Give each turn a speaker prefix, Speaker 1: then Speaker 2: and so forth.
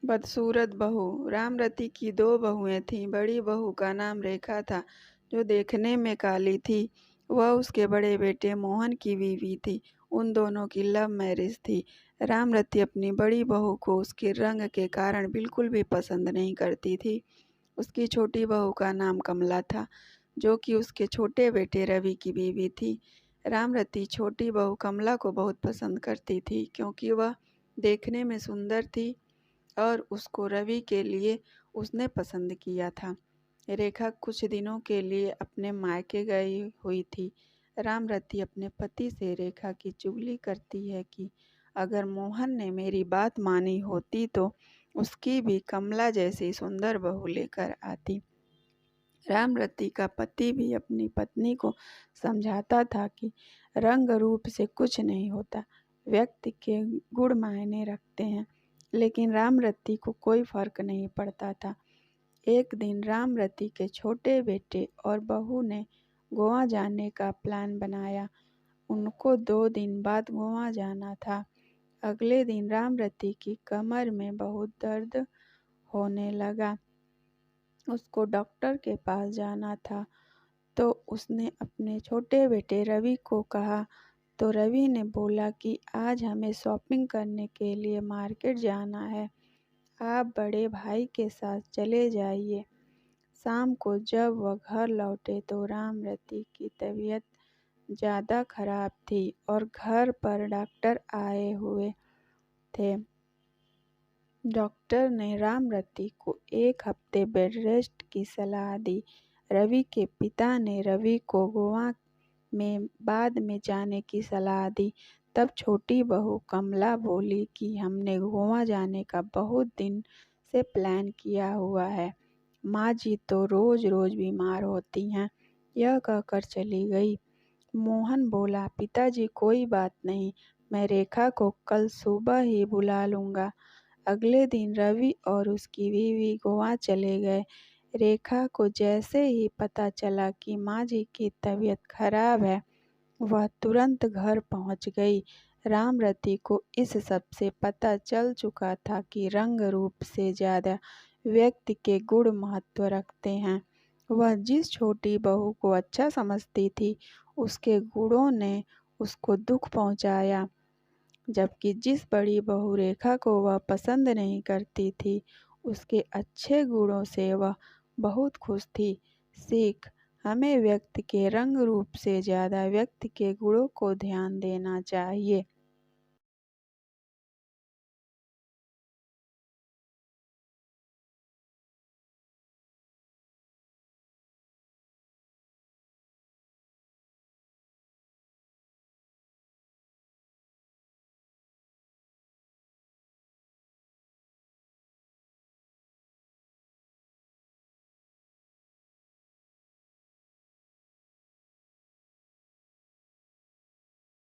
Speaker 1: बदसूरत बहू। रामरती की दो बहुएं थीं। बड़ी बहू का नाम रेखा था, जो देखने में काली थी। वह उसके बड़े बेटे मोहन की बीवी थी। उन दोनों की लव मैरिज थी। रामरती अपनी बड़ी बहू को उसके रंग के कारण बिल्कुल भी पसंद नहीं करती थी। उसकी छोटी बहू का नाम कमला था, जो कि उसके छोटे बेटे रवि की बीवी थी। रामरती छोटी बहू कमला को बहुत पसंद करती थी, क्योंकि वह देखने में सुंदर थी और उसको रवि के लिए उसने पसंद किया था। रेखा कुछ दिनों के लिए अपने मायके गई हुई थी। रामरती अपने पति से रेखा की चुगली करती है कि अगर मोहन ने मेरी बात मानी होती तो उसकी भी कमला जैसी सुंदर बहू लेकर आती। रामरती का पति भी अपनी पत्नी को समझाता था कि रंग रूप से कुछ नहीं होता, व्यक्ति के गुण मायने रखते हैं। लेकिन रामरती को कोई फर्क नहीं पड़ता था। एक दिन रामरती के छोटे बेटे और बहू ने गोवा जाने का प्लान बनाया। उनको 2 दिन बाद गोवा जाना था। अगले दिन रामरती की कमर में बहुत दर्द होने लगा। उसको डॉक्टर के पास जाना था, तो उसने अपने छोटे बेटे रवि को कहा। तो रवि ने बोला कि आज हमें शॉपिंग करने के लिए मार्केट जाना है, आप बड़े भाई के साथ चले जाइए। शाम को जब वह घर लौटे तो रामरती की तबीयत ज़्यादा खराब थी और घर पर डॉक्टर आए हुए थे। डॉक्टर ने रामरती को 1 हफ्ते बेड रेस्ट की सलाह दी। रवि के पिता ने रवि को गोवा में बाद में जाने की सलाह दी। तब छोटी बहू कमला बोली कि हमने गोवा जाने का बहुत दिन से प्लान किया हुआ है। माँ जी तो रोज रोज बीमार होती हैं। यह कहकर चली गई। मोहन बोला, पिताजी कोई बात नहीं, मैं रेखा को कल सुबह ही बुला लूँगा। अगले दिन रवि और उसकी बीवी गोवा चले गए। रेखा को जैसे ही पता चला कि माँ जी की तबीयत खराब है, वह तुरंत घर पहुंच गई। रामरती को इस सब से पता चल चुका था कि रंग रूप से ज़्यादा व्यक्ति के गुण महत्व रखते हैं। वह जिस छोटी बहू को अच्छा समझती थी, उसके गुणों ने उसको दुख पहुंचाया, जबकि जिस बड़ी बहू रेखा को वह पसंद नहीं करती थी, उसके अच्छे गुणों से वह बहुत खुश थी। सीख: हमें व्यक्ति के रंग रूप से ज़्यादा व्यक्ति के गुणों को ध्यान देना चाहिए।